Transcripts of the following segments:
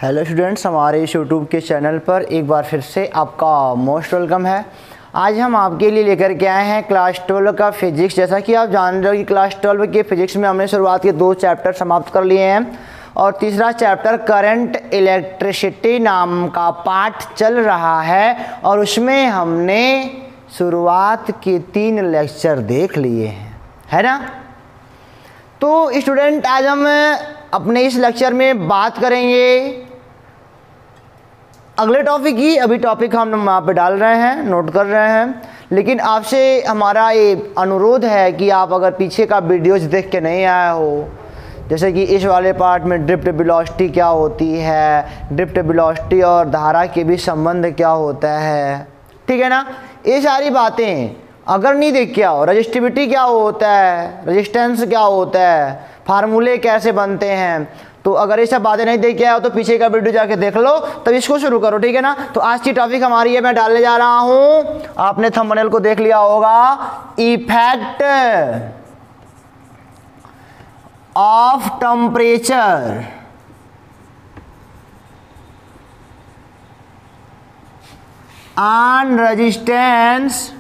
Hello students, हमारे इस YouTube के चैनल पर एक बार फिर से आपका मोस्ट वेलकम है। आज हम आपके लिए लेकर के आए हैं क्लास 12 का फिजिक्स। जैसा कि आप जान रहे हो कि क्लास 12 के फिजिक्स में हमने शुरुआत के 2 चैप्टर समाप्त कर लिए हैं और तीसरा चैप्टर करंट इलेक्ट्रिसिटी नाम का पाठ चल रहा है और उसमें हमने शुरुआत के 3 लेक्चर देख लिए हैं, है ना। तो स्टूडेंट, आज हम अपने इस लेक्चर में बात करेंगे अगले टॉपिक की। अभी टॉपिक हम वहाँ पे डाल रहे हैं, नोट कर रहे हैं, लेकिन आपसे हमारा ये अनुरोध है कि आप अगर पीछे का वीडियोज देख के नहीं आए हो, जैसे कि इस वाले पार्ट में ड्रिफ्ट वेलोसिटी क्या होती है, ड्रिफ्ट वेलोसिटी और धारा के बीच संबंध क्या होता है, ठीक है ना, ये सारी बातें अगर नहीं देख के आओ, रजिस्टिविटी क्या होता है, रेजिस्टेंस क्या होता है, फार्मूले कैसे बनते हैं, तो अगर ये सब बातें नहीं देख के आओ तो पीछे का वीडियो जाके देख लो, तब इसको शुरू करो, ठीक है ना। तो आज की टॉपिक हमारी है, मैं डालने जा रहा हूँ, आपने थंबनेल को देख लिया होगा, effect of temperature on resistance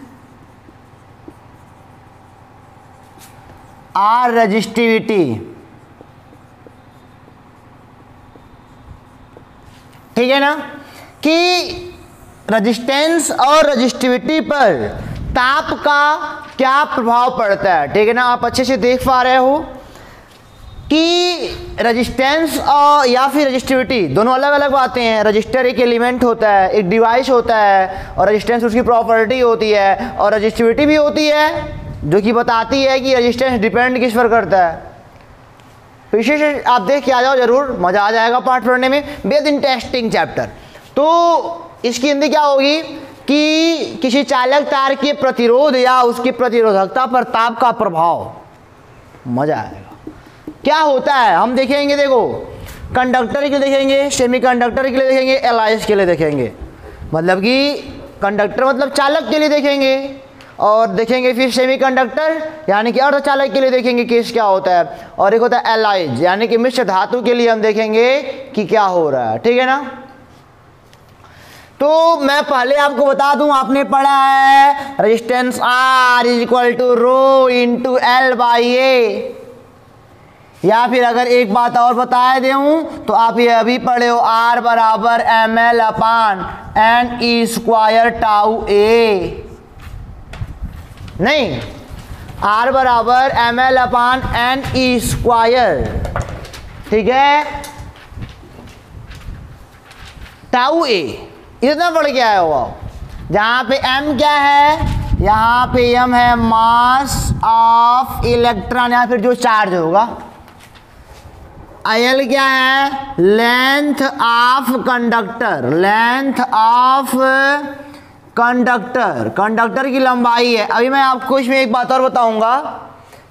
और रेजिस्टिविटी, ठीक है ना, कि रेजिस्टेंस और रेजिस्टिविटी पर ताप का क्या प्रभाव पड़ता है, ठीक है ना। आप अच्छे से देख पा रहे हो कि रेजिस्टेंस और या फिर रेजिस्टिविटी दोनों अलग अलग बातें हैं। रजिस्टर एक एलिमेंट होता है, एक डिवाइस होता है, और रेजिस्टेंस उसकी प्रॉपर्टी होती है, और रेजिस्टिविटी भी होती है जो कि बताती है कि रेजिस्टेंस डिपेंड किस पर करता है। पीछे से आप देख के आ जाओ, जरूर मज़ा आ जाएगा पाठ पढ़ने में, बेहद इंटरेस्टिंग चैप्टर। तो इसकी हिंदी क्या होगी कि किसी चालक तार के प्रतिरोध या उसकी प्रतिरोधकता पर ताप का प्रभाव। मज़ा आएगा। क्या होता है हम देखेंगे, देखो, कंडक्टर के लिए देखेंगे, सेमीकंडक्टर के लिए देखेंगे, एलाइज के लिए देखेंगे, मतलब कि कंडक्टर मतलब चालक के लिए देखेंगे, और देखेंगे फिर सेमीकंडक्टर यानी कि अर्धचालक के लिए देखेंगे केस क्या होता है, और एक होता है एलाइज यानी कि मिश्र धातु के लिए हम देखेंगे कि क्या हो रहा है, ठीक है ना। तो मैं पहले आपको बता दूं, आपने पढ़ा है resistance R is equal to rho into L by A, या फिर अगर एक बात और बता दूं तो आप ये अभी पढ़े हो R बराबर ml upon n E square tau A, नहीं, R बराबर ml अपान n ई स्क्वायर, ठीक है, टाउ A, इतना पढ़ के आया हुआ। जहाँ पे m क्या है, यहाँ पे m है मास ऑफ इलेक्ट्रॉन या फिर जो चार्ज होगा, L क्या है, length of conductor, length of conductor, conductor की लंबाई है। अभी मैं आपको इसमें एक बात और बताऊंगा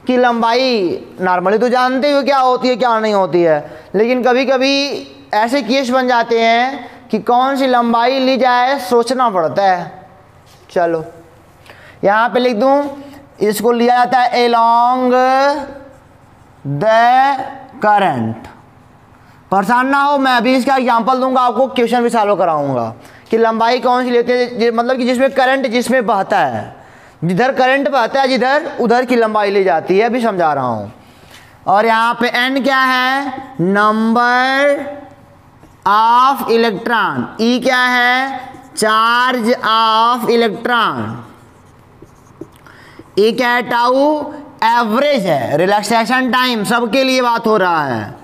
कि लंबाई नॉर्मली तो जानते हो क्या होती है क्या नहीं होती है, लेकिन कभी कभी ऐसे केस बन जाते हैं कि कौन सी लंबाई ली जाए सोचना पड़ता है। चलो यहाँ पे लिख दूं, इसको लिया जाता है एलॉन्ग द करंट। परेशान ना हो, मैं अभी इसका एग्जांपल दूंगा आपको, क्वेश्चन भी सॉल्व कराऊंगा कि लंबाई कौन सी लेते हैं, मतलब कि जिसमें करंट जिसमें बहता है, जिधर करंट बहता है जिधर, उधर की लंबाई ली जाती है, अभी समझा रहा हूँ। और यहाँ पे n क्या है, नंबर ऑफ इलेक्ट्रॉन, E क्या है, चार्ज ऑफ इलेक्ट्रॉन, E क्या है, टाउ एवरेज है, रिलैक्सेशन टाइम, सबके लिए बात हो रहा है।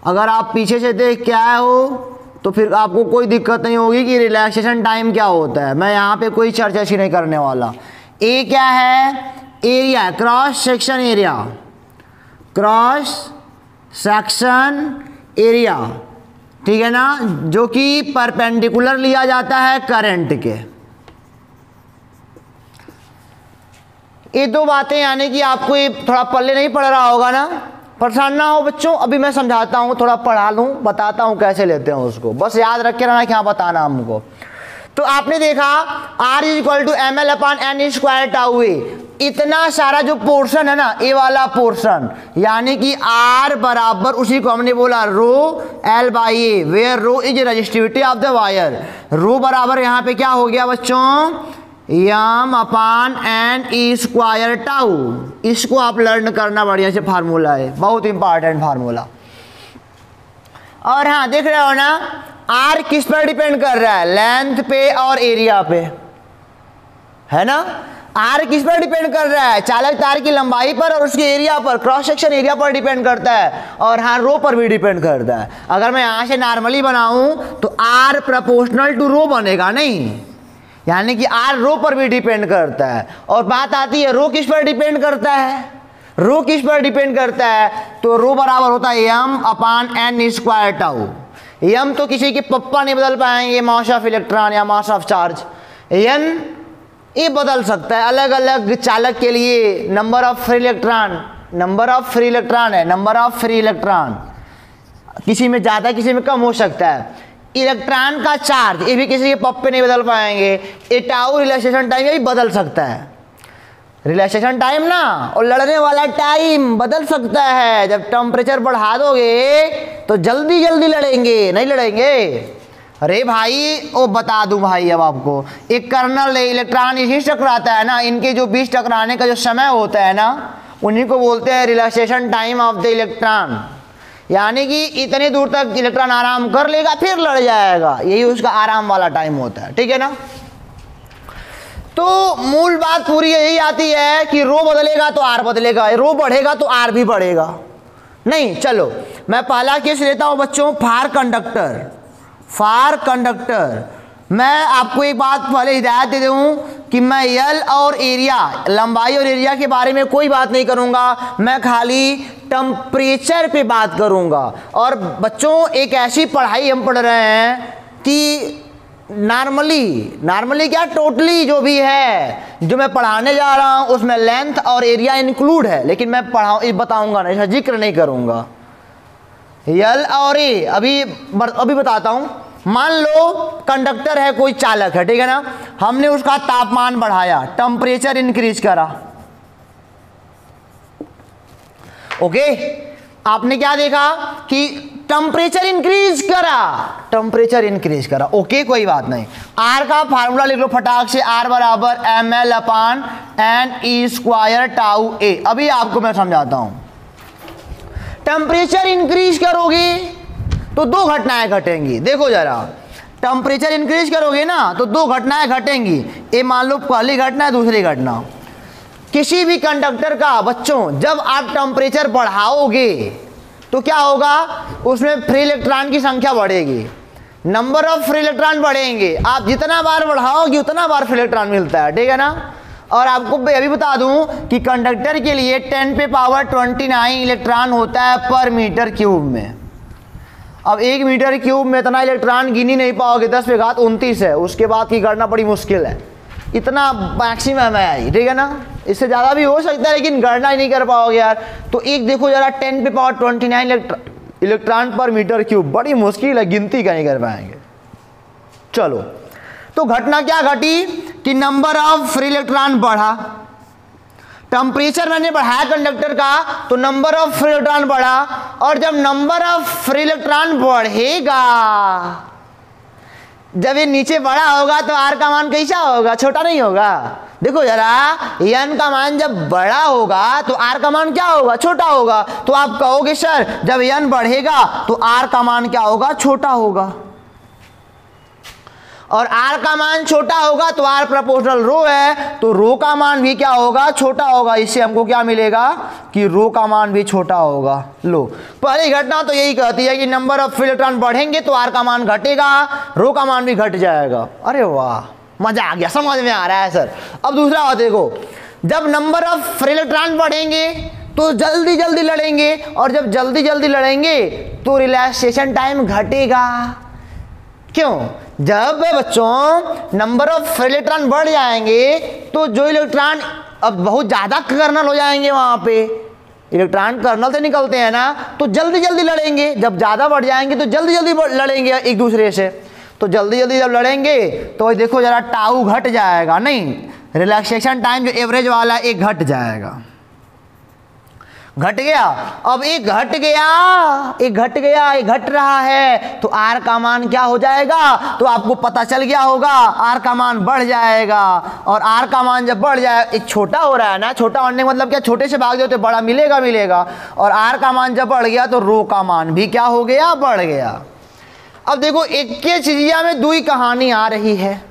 अगर आप पीछे से देख के आए हो तो फिर आपको कोई दिक्कत नहीं होगी कि रिलैक्सेशन टाइम क्या होता है, मैं यहाँ पे कोई चर्चा ही नहीं करने वाला। ए क्या है, area, cross section area, cross section area, ठीक है ना, जो कि परपेंडिकुलर लिया जाता है करंट के। ये 2 बातें यानी कि आपको ये थोड़ा पल्ले नहीं पड़ रहा होगा ना, परेशान ना हो बच्चों, अभी मैं समझाता हूँ, थोड़ा पढ़ा लूँ, बताता हूँ कैसे लेते हैं उसको, बस याद रख के रहना कि हाँ बताना हमको। तो आपने देखा R is equal to M L upon N square tau A, इतना सारा जो पोर्शन है ना, ए वाला पोर्शन, यानी कि R बराबर, उसी को हमने बोला rho L by A, where rho is resistivity of the wire. Rho बराबर यहाँ पे क्या हो गया बच्चों, M upon N E square tau. इसको आप लर्न करना, बढ़िया से फार्मूला है, बहुत इंपॉर्टेंट फार्मूला। और हाँ देख रहे हो ना, आर किस पर डिपेंड कर रहा है, लेंथ पे और एरिया पे, है ना। आर किस पर डिपेंड कर रहा है, चालक तार की लंबाई पर और उसके एरिया पर, क्रॉस सेक्शन एरिया पर डिपेंड करता है। और हाँ रो पर भी डिपेंड करता है। अगर मैं यहाँ से नॉर्मली बनाऊं तो आर प्रोपोर्शनल टू रो बनेगा नहीं, यानी कि आर रो पर भी डिपेंड करता है। और बात आती है रो किस पर डिपेंड करता है, रो किस पर डिपेंड करता है, तो रो बराबर होता है एम अपान एन स्क्वायर टाउ। एम तो किसी के पप्पा नहीं बदल पाएंगे, मास ऑफ इलेक्ट्रॉन या मास ऑफ चार्ज। एन ये बदल सकता है अलग अलग चालक के लिए, number of free electron, number of free electron है, नंबर ऑफ फ्री इलेक्ट्रॉन, किसी में ज़्यादा किसी में कम हो सकता है। इलेक्ट्रॉन का चार्ज ये भी किसी के पप्पे नहीं बदल पाएंगे। ए टाउ रिलैक्सेशन टाइम ये भी बदल सकता है, रिलैक्सेशन टाइम ना, और लड़ने वाला टाइम बदल सकता है। जब टेम्परेचर बढ़ा दोगे तो जल्दी जल्दी लड़ेंगे, नहीं लड़ेंगे। अरे भाई वो बता दूं भाई, अब आपको एक कर्नल इलेक्ट्रॉन इसी टकराता है ना, इनके जो बीच टकराने का जो समय होता है ना, उन्हीं को बोलते हैं relaxation time of the electron. यानी कि इतने दूर तक इलेक्ट्रॉन आराम कर लेगा फिर लड़ जाएगा, यही उसका आराम वाला टाइम होता है, ठीक है ना। तो मूल बात पूरी यही आती है कि रो बदलेगा तो आर बदलेगा, रो बढ़ेगा तो आर भी बढ़ेगा। नहीं चलो मैं पहला केस लेता हूं बच्चों, फार कंडक्टर। फार कंडक्टर, मैं आपको एक बात पहले हिदायत दे दूं कि मैं यल और एरिया, लंबाई और एरिया के बारे में कोई बात नहीं करूंगा, मैं खाली टेम्परेचर पे बात करूंगा। और बच्चों एक ऐसी पढ़ाई हम पढ़ रहे हैं कि नॉर्मली क्या टोटली जो भी है जो मैं पढ़ाने जा रहा हूं उसमें लेंथ और एरिया इंक्लूड है, लेकिन मैं बताऊंगा नहीं, इसका जिक्र नहीं करूंगा। यल और ए अभी बताता हूं। मान लो कंडक्टर है, कोई चालक है, ठीक है ना, हमने उसका तापमान बढ़ाया, टेम्परेचर इंक्रीज करा, ओके। आपने क्या देखा कि टेम्परेचर इंक्रीज करा, टेम्परेचर इंक्रीज करा, ओके कोई बात नहीं। आर का फार्मूला लिख लो फटाक से, आर बराबर एम एल अपान एन ई स्क्वायर टाउ ए। अभी आपको मैं समझाता हूं। टेम्परेचर इंक्रीज करोगे तो दो घटनाएं घटेंगी, देखो जरा, टेम्परेचर इंक्रीज करोगे ना तो दो घटनाएं घटेंगी। ये मान लो पहली घटना है, दूसरी घटना। किसी भी कंडक्टर का बच्चों जब आप टेम्परेचर बढ़ाओगे तो क्या होगा, उसमें फ्री इलेक्ट्रॉन की संख्या बढ़ेगी, नंबर ऑफ फ्री इलेक्ट्रॉन बढ़ेंगे। आप जितना बार बढ़ाओगे उतना बार फ्री इलेक्ट्रॉन मिलता है, ठीक है ना। और आपको अभी बता दूं कि कंडक्टर के लिए 10 पे पावर 29 इलेक्ट्रॉन होता है पर मीटर क्यूब में। अब 1 मीटर क्यूब में इतना इलेक्ट्रॉन गिन ही नहीं पाओगे, 10 पे घात 29 है, उसके बाद की गणना बड़ी मुश्किल है, इतना मैक्सिमम है आई, ठीक है ना। इससे ज़्यादा भी हो सकता है लेकिन गणना ही नहीं कर पाओगे यार। तो एक देखो जरा 10 पे पावर 29 इलेक्ट्रॉन पर मीटर क्यूब, बड़ी मुश्किल है, गिनती का नहीं कर पाएंगे। चलो तो घटना क्या घटी कि नंबर ऑफ फ्री इलेक्ट्रॉन बढ़ा, टेम्परेचर मैंने बढ़ाया कंडक्टर का तो नंबर ऑफ फ्री इलेक्ट्रॉन बढ़ा। और जब नंबर ऑफ फ्री इलेक्ट्रॉन बढ़ेगा, जब ये नीचे बड़ा होगा तो आर का मान कैसा होगा, छोटा नहीं होगा। देखो जरा, एन का मान जब बड़ा होगा तो आर का मान क्या होगा, छोटा होगा। तो आप कहोगे सर जब एन बढ़ेगा तो आर का मान क्या होगा, छोटा होगा। और R का मान छोटा होगा तो R प्रोपोर्शनल रो है, तो रो का मान भी क्या होगा, छोटा होगा। इससे हमको क्या मिलेगा कि रो का मान भी छोटा होगा। लो पहली घटना तो यही कहती है कि नंबर ऑफ फ्री इलेक्ट्रॉन बढ़ेंगे तो R का मान घटेगा, रो का मान भी घट जाएगा। अरे वाह, मजा आ गया, समझ में आ रहा है सर। अब दूसरा बात देखो, जब नंबर ऑफ फ्री इलेक्ट्रॉन बढ़ेंगे तो जल्दी जल्दी लड़ेंगे, और जब जल्दी जल्दी लड़ेंगे तो रिलैक्सेशन टाइम घटेगा। क्यों? जब बच्चों नंबर ऑफ फ्री इलेक्ट्रॉन बढ़ जाएंगे तो जो इलेक्ट्रॉन अब बहुत ज़्यादा कर्नल हो जाएंगे, वहाँ पे इलेक्ट्रॉन कर्नल से निकलते हैं ना, तो जल्दी जल्दी लड़ेंगे। जब ज़्यादा बढ़ जाएंगे तो जल्दी जल्दी लड़ेंगे एक दूसरे से। तो जल्दी जल्दी जब लड़ेंगे तो वही देखो जरा टाउ घट जाएगा, नहीं रिलैक्सेशन टाइम जो एवरेज वाला एक घट जाएगा, घट गया। अब एक घट गया, एक घट गया, एक घट रहा है तो आर का मान क्या हो जाएगा, तो आपको पता चल गया होगा आर का मान बढ़ जाएगा। और आर का मान जब बढ़ जाए, एक छोटा हो रहा है ना, छोटा होने का मतलब क्या, छोटे से भाग दो तो बड़ा मिलेगा मिलेगा, और आर का मान जब बढ़ गया तो रो का मान भी क्या हो गया, बढ़ गया। अब देखो एक के चीजिया में दुई कहानी आ रही है,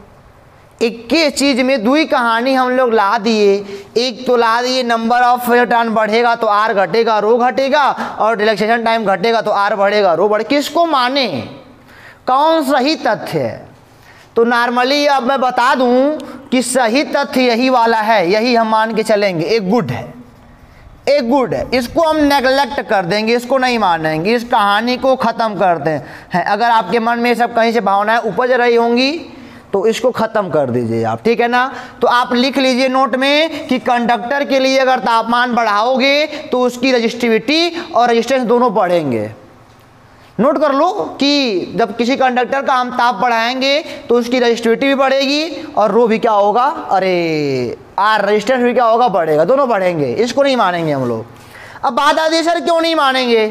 एक के चीज में दुई कहानी हम लोग ला दिए। एक तो ला दिए नंबर ऑफ इलेक्ट्रॉन बढ़ेगा तो आर घटेगा रो घटेगा, और रिलैक्सेशन टाइम घटेगा तो आर बढ़ेगा रो बढ़ेगा। किसको माने, कौन सही तथ्य है? तो नॉर्मली अब मैं बता दूं कि सही तथ्य यही वाला है, यही हम मान के चलेंगे, एक गुड है, एक गुड है। इसको हम नेगलेक्ट कर देंगे, इसको नहीं मानेंगे, इस कहानी को ख़त्म करते हैं। अगर आपके मन में सब कहीं से भावनाएं उपज रही होंगी तो इसको ख़त्म कर दीजिए आप, ठीक है ना। तो आप लिख लीजिए नोट में कि कंडक्टर के लिए अगर तापमान बढ़ाओगे तो उसकी रजिस्टिविटी और रेजिस्टेंस दोनों बढ़ेंगे। नोट कर लो कि जब किसी कंडक्टर का हम ताप बढ़ाएंगे तो उसकी रजिस्टिविटी भी बढ़ेगी और रो भी क्या होगा, अरे आर रेजिस्टेंस भी क्या होगा, बढ़ेगा, दोनों बढ़ेंगे। इसको नहीं मानेंगे हम लोग। अब बात आती है सर क्यों नहीं मानेंगे।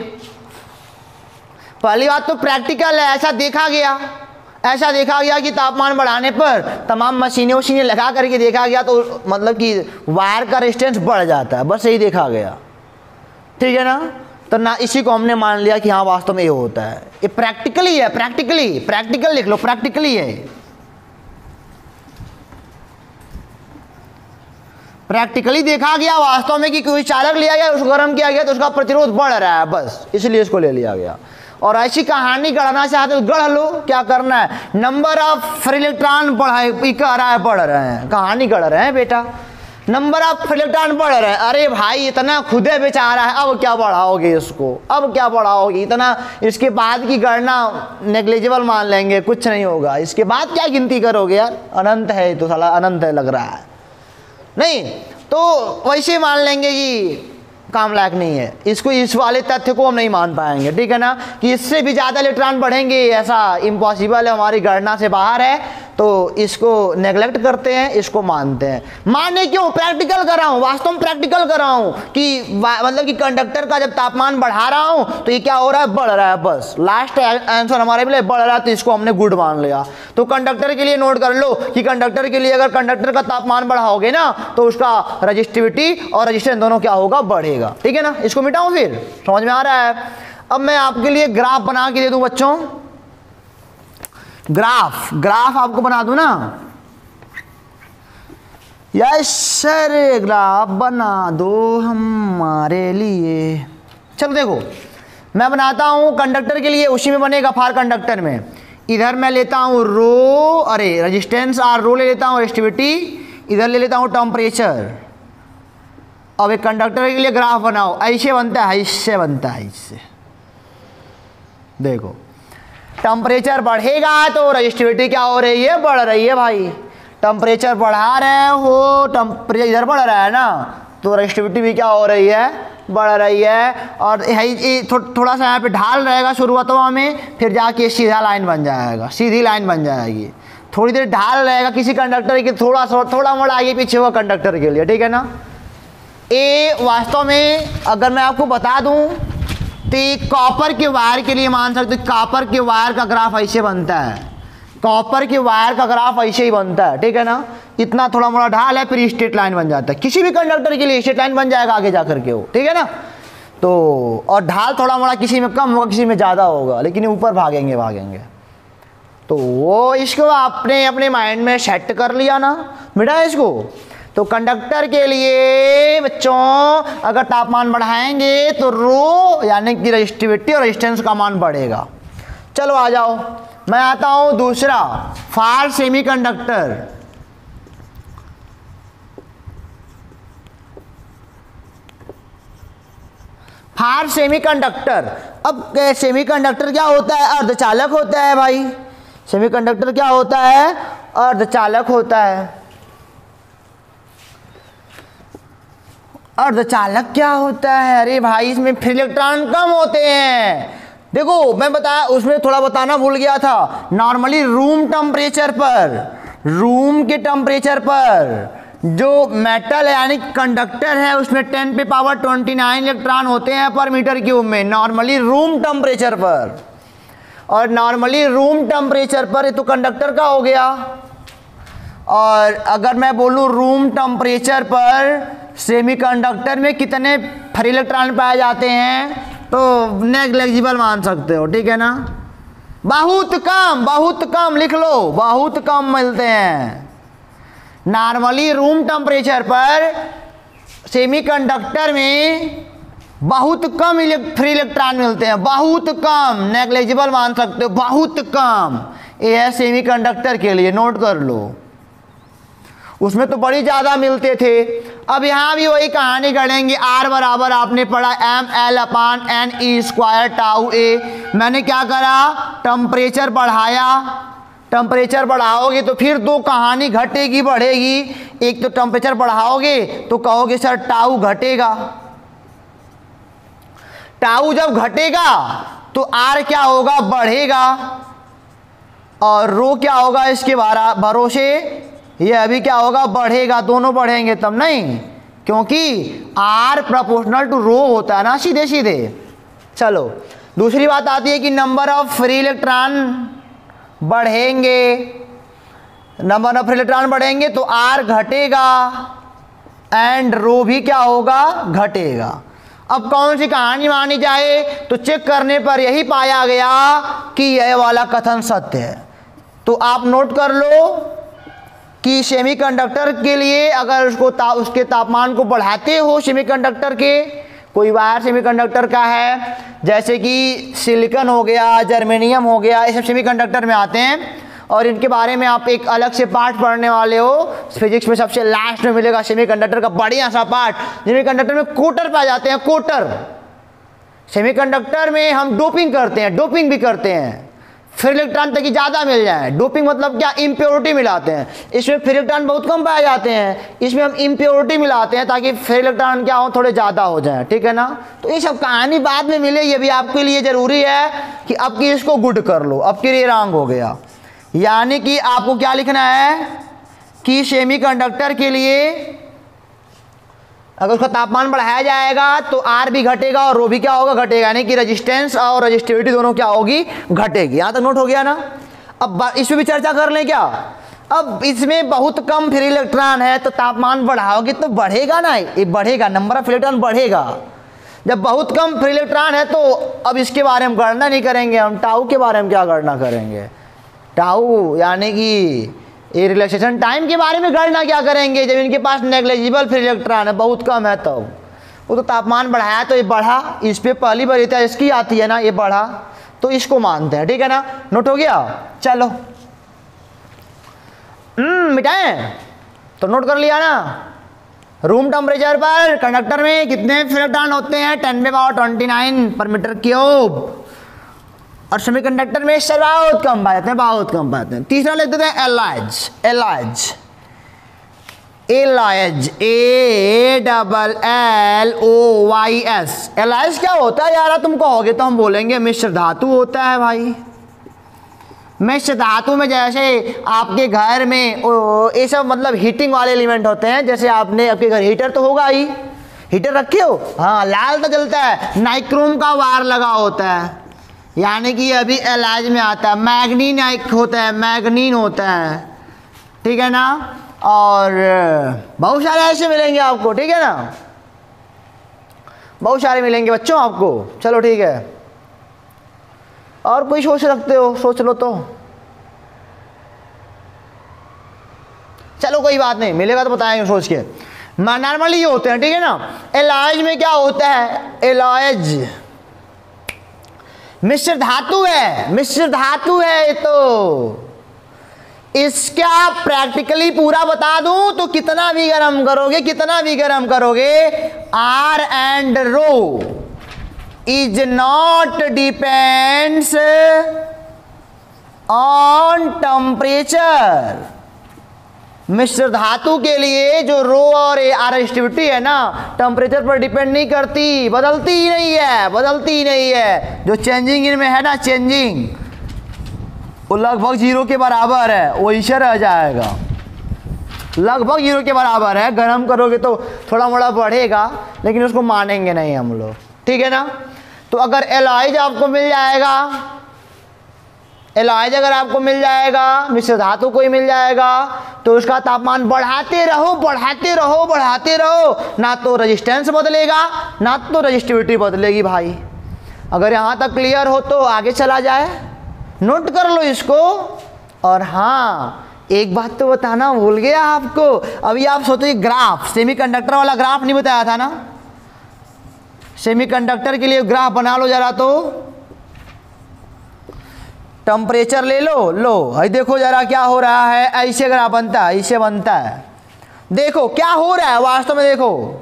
पहली बात तो प्रैक्टिकल है, ऐसा देखा गया कि तापमान बढ़ाने पर तमाम मशीनें लगा करके देखा गया तो मतलब कि वायर का रेजिस्टेंस बढ़ जाता है, बस यही देखा गया, ठीक है ना। तो ना इसी को हमने मान लिया कि हाँ वास्तव में ये होता है। ये प्रैक्टिकली है, प्रैक्टिकल लिख लो, प्रैक्टिकली है, प्रैक्टिकली देखा गया वास्तव में कि कोई चालक लिया गया, उसको गर्म किया गया तो उसका प्रतिरोध बढ़ रहा है, बस इसलिए इसको ले लिया गया। और ऐसी कहानी गढ़ना चाहते हो गढ़ लो, क्या करना है, नंबर ऑफ फ्री इलेक्ट्रॉन बढ़ रहे हैं, कहानी गढ़ रहे हैं बेटा, नंबर ऑफ फ्री इलेक्ट्रॉन बढ़ रहे हैं। अरे भाई इतना खुदे बेचारा है, अब क्या बढ़ाओगे इसको, अब क्या बढ़ाओगे इतना, इसके बाद की गणना नेग्लिजिबल मान लेंगे, कुछ नहीं होगा। इसके बाद क्या गिनती करोगे यार, अनंत है तो साला अनंत है लग रहा है, नहीं तो वैसे मान लेंगे कि काम लायक नहीं है। इसको, इस वाले तथ्य को हम नहीं मान पाएंगे, ठीक है ना, कि इससे भी ज़्यादा इलेक्ट्रॉन बढ़ेंगे, ऐसा इम्पॉसिबल है, हमारी गणना से बाहर है। तो इसको नेगलेक्ट करते हैं, इसको मानते हैं। माने क्यों, प्रैक्टिकल कर रहा हूँ, वास्तव में प्रैक्टिकल कर रहा हूँ कि मतलब कि कंडक्टर का जब तापमान बढ़ा रहा हूँ तो ये क्या हो रहा है, बढ़ रहा है, बस लास्ट आंसर हमारे लिए बढ़ रहा है, तो इसको हमने गुड मान लिया। तो कंडक्टर के लिए नोट कर लो कि कंडक्टर के लिए अगर कंडक्टर का तापमान बढ़ाओगे ना तो उसका रजिस्टिविटी और रेजिस्टेंस दोनों क्या होगा, बढ़ेगा, ठीक है ना। इसको मिटाऊं, फिर समझ में आ रहा है। अब मैं आपके लिए ग्राफ बना के दे दूं बच्चों, ग्राफ आपको बना दूं ना, यस सर ग्राफ बना दो हमारे लिए। चलो देखो मैं बनाता हूं कंडक्टर के लिए, उसी में बनेगा फार कंडक्टर में। इधर मैं लेता हूं रो, अरे रेजिस्टेंस आर रो ले लेता हूं, रेजिस्टिविटी इधर ले लेता हूं टेम्परेचर। अब एक कंडक्टर के लिए ग्राफ बनाओ, ऐसे बनता है, इससे बनता है, इससे देखो टेम्परेचर बढ़ेगा तो रजिस्टिविटी क्या हो रही है, बढ़ रही है भाई। टेम्परेचर बढ़ा रहे हो, टेम्परेचर इधर बढ़ रहा है ना, तो रजिस्टिविटी भी क्या हो रही है, बढ़ रही है। और थोड़ा सा यहाँ पे ढाल रहेगा शुरुआतों में, फिर जाके सीधा लाइन बन जाएगा, सीधी लाइन बन जाएगी। थोड़ी देर ढाल रहेगा किसी कंडक्टर की, थोड़ा मोड़ा आगे पीछे हुआ कंडक्टर के लिए, ठीक है ना। ए वास्तव में अगर मैं आपको बता दूं तो कॉपर के वायर के लिए मान सकते, कॉपर के वायर का ग्राफ ऐसे बनता है, कॉपर के वायर का ग्राफ ऐसे ही बनता है, ठीक है ना। इतना थोड़ा मोड़ा ढाल है, फिर स्ट्रेट लाइन बन जाता है, किसी भी कंडक्टर के लिए स्ट्रेट लाइन बन जाएगा आगे जाकर के वो, ठीक है ना। तो और ढाल थोड़ा मोड़ा किसी में कम होगा, किसी में ज़्यादा होगा, लेकिन ऊपर भागेंगे। तो वो इसको आपने अपने माइंड में सेट कर लिया ना बेटा इसको। तो कंडक्टर के लिए बच्चों अगर तापमान बढ़ाएंगे तो रो यानी कि रजिस्टिविटी और रेजिस्टेंस का मान बढ़ेगा। चलो आ जाओ, मैं आता हूं दूसरा, फार सेमीकंडक्टर। फार सेमीकंडक्टर, अब सेमीकंडक्टर क्या होता है, अर्धचालक होता है भाई। सेमीकंडक्टर क्या होता है, अर्धचालक होता है। अर्धचालक क्या होता है, अरे भाई इसमें फ्री इलेक्ट्रॉन कम होते हैं देखो मैं बताया, उसमें थोड़ा बताना भूल गया था। नॉर्मली रूम टेम्परेचर पर, रूम के टेम्परेचर पर जो मेटल यानी कंडक्टर है उसमें 10⁻29 इलेक्ट्रॉन होते हैं पर मीटर क्यूब में, नॉर्मली रूम टेम्परेचर पर। और नॉर्मली रूम टेम्परेचर पर, ये तो कंडक्टर का हो गया। और अगर मैं बोलूँ रूम टेम्परेचर पर सेमीकंडक्टर में कितने फ्री इलेक्ट्रॉन पाए जाते हैं, तो नेग्लिजिबल मान सकते हो, ठीक है ना। बहुत कम, बहुत कम लिख लो, बहुत कम मिलते हैं। नॉर्मली रूम टेम्परेचर पर सेमीकंडक्टर में बहुत कम फ्री इलेक्ट्रॉन मिलते हैं, बहुत कम, नेग्लिजिबल मान सकते हो, बहुत कम। ये है सेमीकंडक्टर के लिए, नोट कर लो। उसमें तो बड़ी ज़्यादा मिलते थे। अब यहाँ भी वही कहानी करेंगे। R बराबर आपने पढ़ा mL/NE² टाउ ए। मैंने क्या करा, टेम्परेचर बढ़ाया। टेम्परेचर बढ़ाओगे तो फिर दो कहानी घटेगी बढ़ेगी। एक तो टेम्परेचर बढ़ाओगे तो कहोगे सर टाउ घटेगा, टाउ जब घटेगा तो R क्या होगा, बढ़ेगा। और रो क्या होगा इसके भरोसे, ये अभी क्या होगा, बढ़ेगा। दोनों बढ़ेंगे तब नहीं, क्योंकि R प्रोपोर्शनल टू रो होता है ना, सीधे सीधे। चलो दूसरी बात आती है कि नंबर ऑफ फ्री इलेक्ट्रॉन बढ़ेंगे, नंबर ऑफ फ्री इलेक्ट्रॉन बढ़ेंगे तो R घटेगा एंड रो भी क्या होगा, घटेगा। अब कौन सी कहानी मानी जाए, तो चेक करने पर यही पाया गया कि यह वाला कथन सत्य है। तो आप नोट कर लो कि सेमीकंडक्टर के लिए अगर उसके तापमान को बढ़ाते हो, सेमीकंडक्टर के कोई वायर सेमीकंडक्टर का है, जैसे कि सिलिकॉन हो गया, जर्मेनियम हो गया, ये सब सेमीकंडक्टर में आते हैं। और इनके बारे में आप एक अलग से पार्ट पढ़ने वाले हो, फिजिक्स में सबसे लास्ट में मिलेगा सेमीकंडक्टर का बढ़िया सा पार्ट। सेमीकंडक्टर में कोटर पाए जाते हैं, कोटर। सेमीकंडक्टर में हम डोपिंग करते हैं, डोपिंग भी करते हैं, फ्री इलेक्ट्रॉन तक ही ज़्यादा मिल जाए। डोपिंग मतलब क्या, इम्प्योरिटी मिलाते हैं। इसमें फ्री इलेक्ट्रॉन बहुत कम पाए जाते हैं, इसमें हम इम्प्योरिटी मिलाते हैं ताकि फ्री इलेक्ट्रॉन क्या हो, थोड़े ज़्यादा हो जाए, ठीक है ना। तो ये सब कहानी बाद में मिले, ये भी आपके लिए ज़रूरी है कि अब की इसको गुड कर लो। अब की ये रॉन्ग हो गया, यानी कि आपको क्या लिखना है कि सेमीकंडक्टर के लिए अगर उसका तापमान बढ़ाया जाएगा तो R भी घटेगा और रो भी क्या होगा, घटेगा। यानी कि रेजिस्टेंस और रेजिस्टिविटी दोनों क्या होगी, घटेगी। यहाँ तक नोट हो गया ना। अब इसमें भी चर्चा कर लें क्या। अब इसमें बहुत कम फ्री इलेक्ट्रॉन है तो तापमान बढ़ाओगे तो बढ़ेगा ना, ये बढ़ेगा, नंबर ऑफ इलेक्ट्रॉन बढ़ेगा। जब बहुत कम फ्री इलेक्ट्रॉन है तो अब इसके बारे में गणना नहीं करेंगे हम, टाउ के बारे में क्या गणना करेंगे। टाउ यानी कि ये रिलैक्सेशन टाइम के बारे में गणना क्या करेंगे, जब इनके पास नेग्लिजिबल फ्री इलेक्ट्रॉन है, बहुत कम है। तब वो तो तापमान बढ़ाया तो ये बढ़ा, इस पे पहली वरीयता इसकी आती है ना, ये बढ़ा, तो इसको मानते हैं, ठीक है ना। नोट हो गया, चलो मिटाएं तो नोट कर लिया ना। रूम टेम्परेचर पर कंडक्टर में कितने फ्री इलेक्ट्रॉन होते हैं, 10⁻29 पर मीटर क्यूब। और सेमीकंडक्टर में इससे बहुत कम पाते हैं, बहुत कम पाते हैं। तीसरा लिख देते हैं allies, allies, allies, ALLOYS। Allies क्या होता है यार, तुम कहोगे तो हम बोलेंगे मिश्र धातु होता है भाई। मिश्र धातु में जैसे आपके घर में ये सब मतलब हीटिंग वाले एलिमेंट होते हैं। जैसे आपने आपके घर हीटर तो होगा ही, हीटर रखे हो, हाँ, लाल तो जलता है, नाइक्रोम का वायर लगा होता है, यानी कि अभी एलाइज में आता है। मैग्नीन होता है, मैग्नीन होता है, ठीक है ना। और बहुत सारे ऐसे मिलेंगे आपको, ठीक है ना, बहुत सारे मिलेंगे बच्चों आपको। चलो ठीक है, और कोई सोच रखते हो, सोच लो तो। चलो कोई बात नहीं, मिलेगा तो बताएंगे सोच के। नॉर्मली ये होते हैं, ठीक है ना। एलाइज में क्या होता है, एलाइज मिश्र धातु है, मिश्र धातु है। ये तो इसका प्रैक्टिकली पूरा बता दूं तो कितना भी गर्म करोगे, कितना भी गर्म करोगे, R and rho is not depends on temperature. मिश्र धातु के लिए जो रो और आर रेजिस्टिविटी है ना, टेम्परेचर पर डिपेंड नहीं करती, बदलती ही नहीं है, बदलती ही नहीं है। जो चेंजिंग इनमें है ना, चेंजिंग, वो लगभग 0 के बराबर है, वो इसे रह जाएगा, लगभग 0 के बराबर है। गर्म करोगे तो थोड़ा मोड़ा बढ़ेगा, लेकिन उसको मानेंगे नहीं हम लोग, ठीक है ना। तो अगर एलॉयज आपको मिल जाएगा, एलॉयज अगर आपको मिल जाएगा, मिश्र धातु को ही मिल जाएगा, तो उसका तापमान बढ़ाते रहो, बढ़ाते रहो, बढ़ाते रहो, ना तो रेजिस्टेंस बदलेगा ना तो रेजिस्टिविटी बदलेगी भाई। अगर यहाँ तक क्लियर हो तो आगे चला जाए, नोट कर लो इसको। और हाँ, एक बात तो बताना भूल गया आपको, अभी आप सोचो ग्राफ, सेमीकंडक्टर वाला ग्राफ नहीं बताया था ना, सेमीकंडक्टर के लिए ग्राफ बना लो जरा। तो टेम्परेचर ले लो, लो भाई देखो जरा क्या हो रहा है, ऐसे ग्राफ बनता है, ऐसे बनता है। देखो क्या हो रहा है वास्तव में, देखो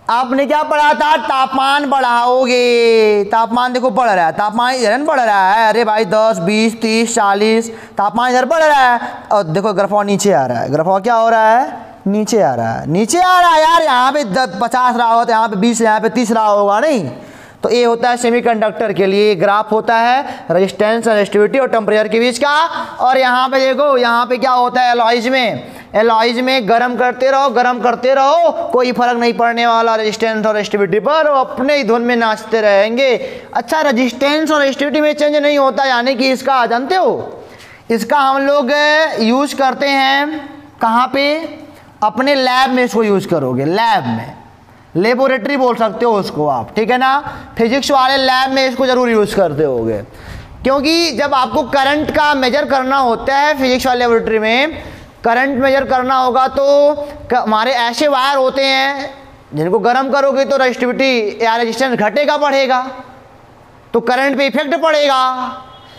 आपने क्या पढ़ा था, तापमान बढ़ाओगे, तापमान देखो बढ़ रहा है, तापमान इधर बढ़ रहा है, अरे भाई 10 20 30 40 तापमान इधर बढ़ रहा है, और देखो ग्राफ नीचे आ रहा है, ग्राफ क्या हो रहा है, नीचे आ रहा है, नीचे आ रहा है यार। यहाँ पे 50 रहा होगा, यहाँ पे 20, यहाँ पे 30 रहा होगा नहीं। तो ये होता है सेमीकंडक्टर के लिए ग्राफ होता है रेजिस्टेंस, रेजिस्टिविटी और टेम्परेचर के बीच का। और यहाँ पे देखो, यहाँ पे क्या होता है एलॉयज में, एलॉयज में गर्म करते रहो, गर्म करते रहो, कोई फर्क नहीं पड़ने वाला रेजिस्टेंस और रेजिस्टिविटी पर, वो अपने ही धुन में नाचते रहेंगे। अच्छा, रेजिस्टेंस और रेजिस्टिविटी में चेंज नहीं होता, यानी कि इसका जानते हो, इसका हम लोग यूज करते हैं कहाँ पे, अपने लैब में इसको यूज करोगे, लैब में, लेबोरेटरी बोल सकते हो उसको आप, ठीक है ना। फिजिक्स वाले लैब में इसको जरूर यूज करते होगे, क्योंकि जब आपको करंट का मेजर करना होता है फिजिक्स वाले लेबोरेटरी में, करंट मेजर करना होगा तो हमारे ऐसे वायर होते हैं जिनको गर्म करोगे तो रेजिस्टिविटी या रेजिस्टेंस घटेगा बढ़ेगा, तो करंट पे इफेक्ट पड़ेगा।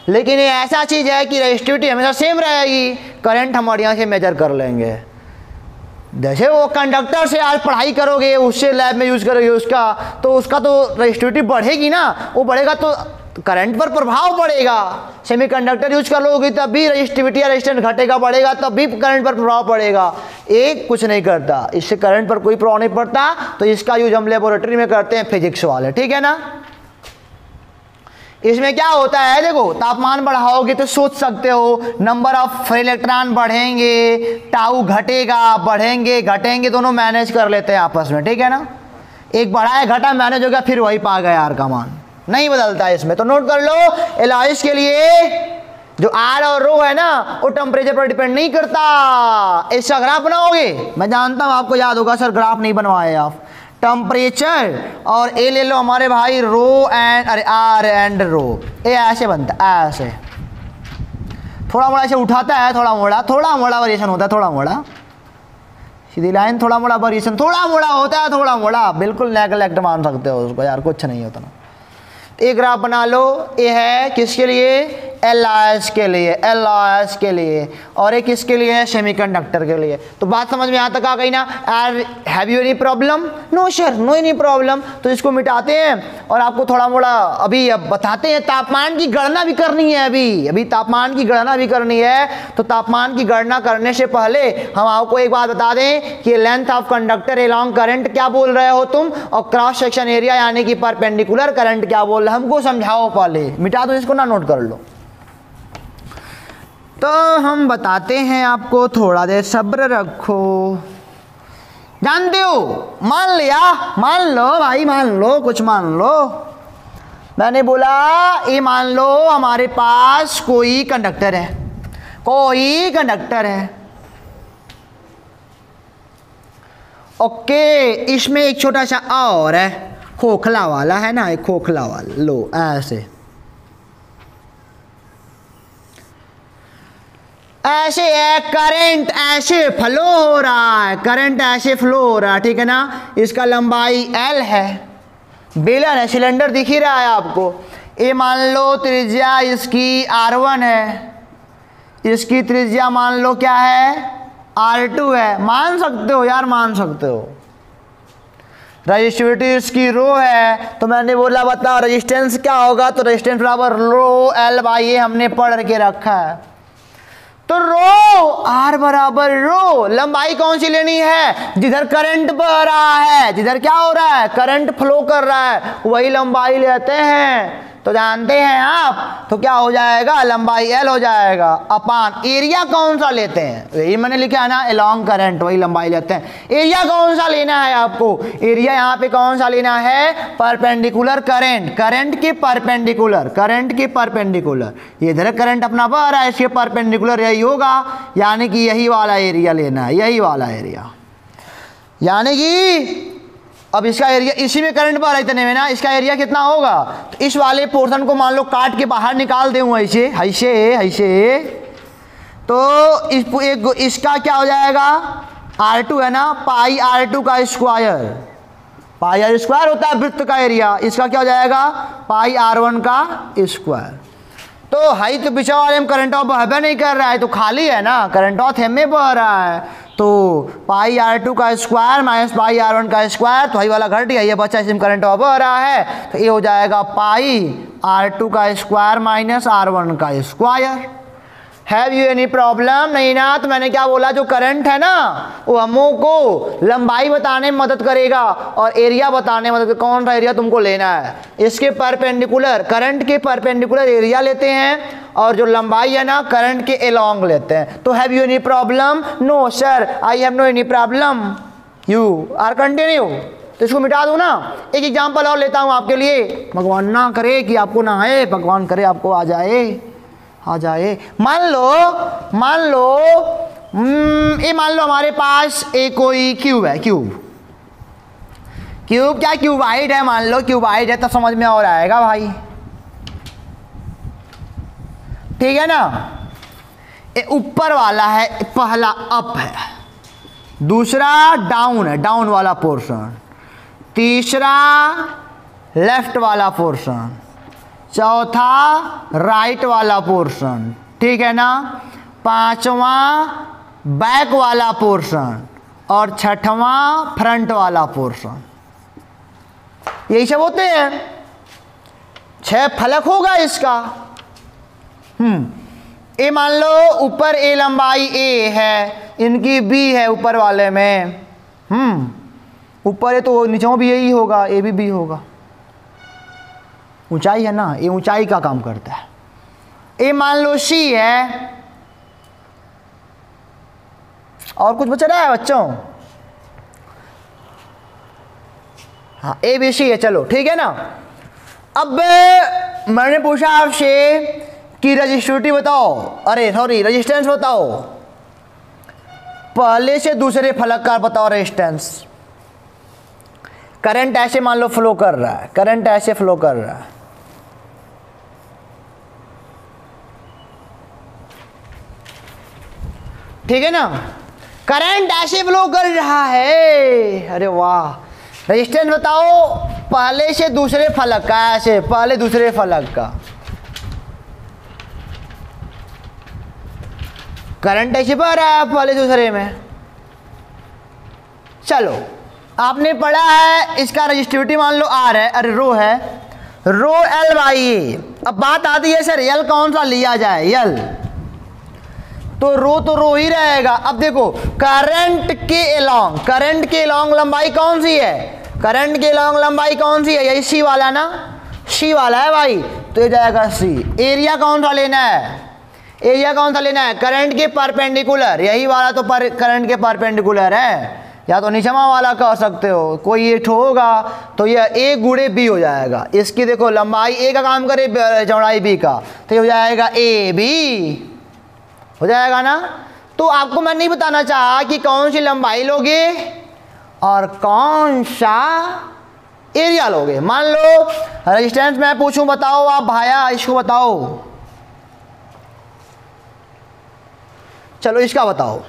लेकिन ये ऐसा चीज़ है कि रेजिस्टिविटी हमेशा सेम रहेगी, करंट हम यहाँ से मेजर कर लेंगे। जैसे वो कंडक्टर से आज पढ़ाई करोगे, उससे लैब में यूज करोगे उसका, तो उसका तो रेजिस्टिविटी बढ़ेगी ना, वो बढ़ेगा तो करंट पर प्रभाव पड़ेगा। सेमीकंडक्टर यूज कर लोगे तब भी रेजिस्टिविटी या रेजिस्टेंस घटेगा बढ़ेगा, तब भी करंट पर प्रभाव पड़ेगा। एक कुछ नहीं करता, इससे करंट पर कोई प्रभाव नहीं पड़ता, तो इसका यूज हम लेबोरेटरी में करते हैं फिजिक्स वाले, ठीक है ना। इसमें क्या होता है, देखो तापमान बढ़ाओगे तो सोच सकते हो नंबर ऑफ फ्री इलेक्ट्रॉन बढ़ेंगे, टाउ घटेगा, बढ़ेंगे घटेंगे दोनों मैनेज कर लेते हैं आपस में, ठीक है ना। एक बढ़ा है घटा मैनेज हो गया, फिर वही पा गया यार का मान, नहीं बदलता है इसमें। तो नोट कर लो, एलॉयज के लिए जो आर और रो है ना, वो टेम्परेचर पर डिपेंड नहीं करता। इसका ग्राफ बनाओगे, मैं जानता हूँ आपको याद होगा सर ग्राफ नहीं बनवाए आप, टेम्परेचर और ए ले लो हमारे भाई, रो एंड अरे आर एंड रो, ए ऐसे बनता है, ऐसे थोड़ा मोड़ा ऐसे उठाता है, थोड़ा मोड़ा वेरिएशन होता है, थोड़ा मोड़ा सीधी लाइन, थोड़ा मोड़ा वेरिएशन, थोड़ा मोड़ा होता है, थोड़ा मोड़ा, बिल्कुल नेगलेक्ट मान सकते हो उसको यार, कुछ नहीं होता ना। एक ग्राफ बना लो, ये है किसके लिए, एलॉयज के लिए, एलॉयज के लिए, और एक किसके लिए है, सेमीकंडक्टर के लिए। तो बात समझ में यहाँ तक आ गई ना। Have you any problem, no sir, no any problem. तो इसको मिटाते हैं और आपको थोड़ा मोड़ा अभी अब बताते हैं, तापमान की गणना भी करनी है, अभी तापमान की गणना भी करनी है। तो तापमान की गणना करने से पहले हम आपको एक बात बता दें कि length of conductor along current क्या बोल रहे हो तुम, और क्रॉस सेक्शन एरिया यानी कि परपेंडिकुलर करंट क्या बोल रहे, हमको समझाओ पहले, मिटा दो इसको ना, नोट कर लो। तो हम बताते हैं आपको, थोड़ा देर सब्र रखो। जानते हो, मान लिया, मान लो भाई, मान लो, कुछ मान लो। मैंने बोला ये मान लो हमारे पास कोई कंडक्टर है, कोई कंडक्टर है, ओके। इसमें एक छोटा सा और है, खोखला वाला है ना, एक खोखला वाला, लो ऐसे ऐसे है, करंट ऐसे फ्लो हो रहा है, करंट ऐसे फ्लो हो रहा है, ठीक है ना। इसका लंबाई L है, बेलन है, सिलेंडर दिख ही रहा है आपको। ये मान लो त्रिज्या इसकी R1 है, इसकी त्रिज्या मान लो क्या है, R2 है। मान सकते हो यार, मान सकते हो। रेजिस्टिविटी इसकी रो है, तो मैंने बोला बताओ रेजिस्टेंस क्या होगा, तो रेजिस्टेंस बराबर रो L बाई ए हमने पढ़ के रखा है। तो रो आर बराबर रो, लंबाई कौन सी लेनी है, जिधर करंट बह रहा है, जिधर क्या हो रहा है, करंट फ्लो कर रहा है, वही लंबाई लेते हैं। तो जानते हैं आप, तो क्या हो जाएगा, लंबाई एल हो जाएगा अपान एरिया कौन सा लेते हैं, यही मैंने लिखा है ना, अलोंग करंट, वही लंबाई लेते हैं। एरिया कौन सा लेना है आपको, एरिया यहाँ पे कौन सा लेना है, परपेंडिकुलर करंट, करंट के परपेंडिकुलर, करंट के परपेंडिकुलर, ये इधर करंट अपना बह रहा है, इसके परपेंडिकुलर यही होगा, यानी कि यही वाला एरिया लेना है, यही वाला एरिया। यानी कि अब इसका एरिया, इसी में करंट बह रहा है इतने में ना, इसका एरिया कितना होगा, तो इस वाले पोर्शन को मान लो काट के बाहर निकाल दूँ ऐसे ऐसे ऐसे, तो इसका क्या हो जाएगा, R2 है ना, पाई R2 का स्क्वायर, पाई R स्क्वायर होता है वृत्त का एरिया, इसका क्या हो जाएगा, पाई R1 का स्क्वायर। तो हाई तो पीछे वाले में करंट बहबे नहीं कर रहा है, तो खाली है ना, करंट थेम में बह रहा है, तो पाई R2 का स्क्वायर माइनस पाई R1 का स्क्वायर, तो हाई वाला घट गया, ये बच्चा इसमें करंट बह रहा है, तो ये हो जाएगा पाई R2 का स्क्वायर माइनस R1 का square. Have you any problem, नहीं ना, तो मैंने क्या बोला, जो करंट है ना वो हमों को लंबाई बताने में मदद करेगा और एरिया बताने में मदद, कौन सा एरिया तुमको लेना है, इसके परपेंडिकुलर, करंट के परपेंडिकुलर एरिया लेते हैं, और जो लंबाई है ना करंट के अलोंग लेते हैं। तो have you any problem, no sir I have no any problem, you are continue. तो इसको मिटा दूँ ना, एक एग्जाम्पल और लेता हूँ आपके लिए, भगवान ना करे कि आपको ना आए, भगवान करे आपको आ जाए। मान लो ये मान लो हमारे पास एक कोई क्यूब है, क्यूब क्या क्यूबाइड है, मान लो क्यूबाइड है, तो समझ में और आएगा भाई, ठीक है ना। ये ऊपर वाला है, पहला अप है, दूसरा डाउन है, डाउन वाला पोर्शन, तीसरा लेफ्ट वाला पोर्शन, चौथा राइट वाला पोर्शन, ठीक है ना, पांचवा बैक वाला पोर्शन, और छठवां फ्रंट वाला पोर्शन, यही सब होते हैं। 6 फलक होगा इसका। ए मान लो ऊपर ए लंबाई ए है, इनकी बी है ऊपर वाले में, ऊपर है तो नीचे भी यही होगा, ए भी होगा, ऊंचाई है ना, ये ऊंचाई का काम करता है। ए मान लो सी है, और कुछ बचा रहा है बच्चों, हाँ ए बी सी है, चलो ठीक है ना। अब मैंने पूछा आपसे कि रजिस्टिविटी बताओ, अरे सॉरी रेजिस्टेंस बताओ, पहले से दूसरे फलक का बताओ रेजिस्टेंस। करंट ऐसे मान लो फ्लो कर रहा है, करंट ऐसे फ्लो कर रहा है, ठीक है ना, करंट ऐसे फ्लो कर रहा है, अरे वाह। रेजिस्टेंस बताओ पहले से दूसरे फलक का, ऐसे पहले दूसरे फलक का, करंट ऐसे बह रहा है पहले दूसरे में। चलो आपने पढ़ा है, इसका रजिस्टिविटी मान लो आर है, अरे रो है, रो एल बाई ए। अब बात आती है सर एल कौन सा लिया जाए, एल तो रो ही रहेगा। अब देखो करंट के अलोंग लंबाई कौन सी है, करंट के अलोंग लंबाई कौन सी है, यही सी वाला ना, सी वाला है भाई, तो ये जाएगा सी। एरिया कौन सा लेना है, एरिया कौन सा लेना है, करंट के परपेंडिकुलर, यही वाला तो करंट के परपेंडिकुलर है, या तो नीचवा वाला कह सकते हो, कोई ये होगा तो यह ए गुणे बी हो जाएगा। इसकी देखो लंबाई ए का काम करे, चौड़ाई बी का, तो ये हो जाएगा ए बी, हो जाएगा ना। तो आपको मैं नहीं बताना चाहा कि कौन सी लंबाई लोगे और कौन सा एरिया लोगे। मान लो रेजिस्टेंस मैं पूछूं, बताओ आप भाया, इसको बताओ, चलो इसका बताओ,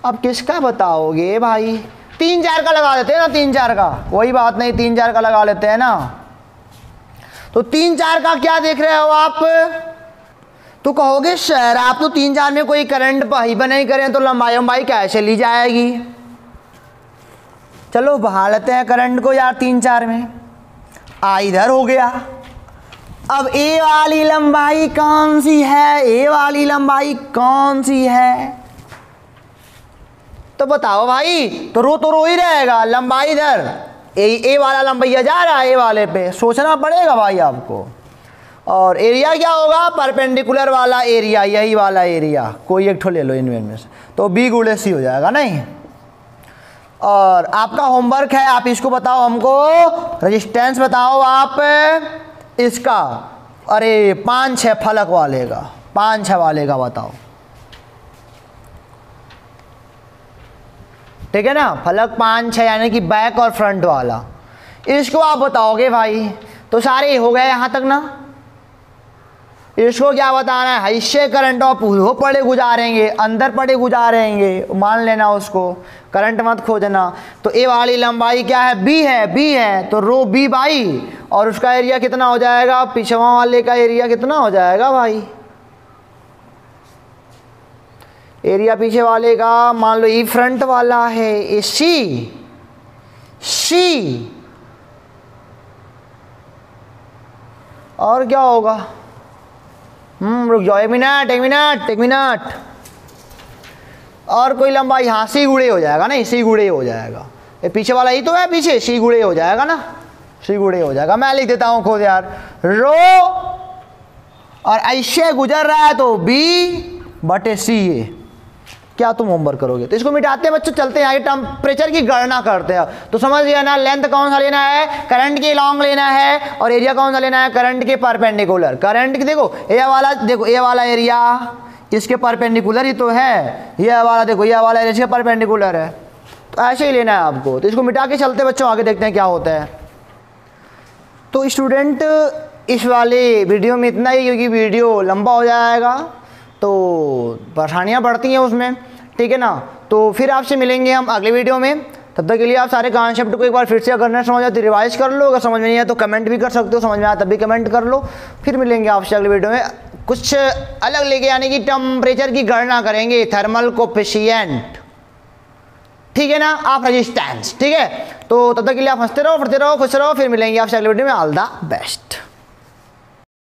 अब किसका बताओगे भाई, 3-4 का लगा लेते हैं ना, 3-4 का, वही बात नहीं, 3-4 का लगा लेते हैं ना। तो 3-4 का क्या देख रहे हो आप, तो कहोगे सर आप तो 3-4 में कोई करंट ही नहीं करें तो लंबाई कैसे ली जाएगी। चलो बहा लेते हैं करंट को यार 3-4 में, आ इधर हो गया, अब ए वाली लंबाई कौन सी है, ए वाली लंबाई कौन सी है, तो बताओ भाई। तो रो ही रहेगा, लंबाई इधर, ए वाला लंबाई जा रहा है ए वाले पे, सोचना पड़ेगा भाई आपको। और एरिया क्या होगा, परपेंडिकुलर वाला एरिया, यही वाला एरिया, कोई एक ठो ले लो इनमें में से, तो बी गुणे सी हो जाएगा नहीं। और आपका होमवर्क है, आप इसको बताओ हमको, रेजिस्टेंस बताओ आप इसका, अरे 5-6 फलक वाले का, 5-6 वाले का बताओ, ठीक है ना। फलक 5-6 यानी कि बैक और फ्रंट वाला, इसको आप बताओगे भाई। तो सारे हो गए यहाँ तक ना। इसको क्या बताना है, हिस्से करंट ऑफ हो पड़े गुजारेंगे, अंदर पड़े गुजारेंगे, मान लेना उसको, करंट मत खोजना। तो ए वाली लंबाई क्या है, बी है, बी है, तो रो बी बाई, और उसका एरिया कितना हो जाएगा, पिछवा वाले का एरिया कितना हो जाएगा भाई, एरिया पीछे वाले का, मान लो ई फ्रंट वाला है, ए सी, सी, और क्या होगा, रुक जाओ, एक मिनट, और कोई लंबाई, यहाँ सी गुणे हो जाएगा ना, सी गुणे हो जाएगा, ये पीछे वाला ही तो है, पीछे सी गुणे हो जाएगा ना, सी गुणे हो जाएगा। मैं लिख देता हूँ खुद यार, रो और ऐसे गुजर रहा है तो बी बटे सी, ये क्या तुम होमवर्क करोगे। तो इसको मिटाते हैं बच्चों, चलते हैं आगे, टेम्परेचर की गणना करते हैं। तो समझ गया ना, लेंथ कौन सा लेना है, करंट के लॉन्ग लेना है, और एरिया कौन सा लेना है, करंट के परपेंडिकुलर। करंट की देखो ये वाला, देखो ये वाला एरिया इसके परपेंडिकुलर ही तो है, ये वाला देखो, ये वाला एरिया इसके परपेंडिकुलर है, तो ऐसे ही लेना है आपको। तो इसको मिटा के चलते बच्चों, आगे देखते हैं क्या होता है। तो स्टूडेंट इस वाले वीडियो में इतना ही, क्योंकि वीडियो लंबा हो जाएगा तो परेशानियाँ बढ़ती हैं उसमें, ठीक है ना। तो फिर आपसे मिलेंगे हम अगले वीडियो में, तब तक के लिए आप सारे कॉन्सेप्ट को एक बार फिर से अगर नहीं समझ आए तो रिवाइज कर लो, अगर समझ में नहीं आया तो कमेंट भी कर सकते हो, समझ में आया तब भी कमेंट कर लो। फिर मिलेंगे आपसे अगले वीडियो में, कुछ अलग लेके, यानी कि टेम्परेचर की गणना करेंगे, थर्मल कोफिशिएंट, ठीक है ना, ऑफ रेजिस्टेंस, ठीक है। तो तब तक के लिए आप हंसते रहो, फिरते रहो, खुश रहो, फिर मिलेंगे आपसे अगले वीडियो में। All the best.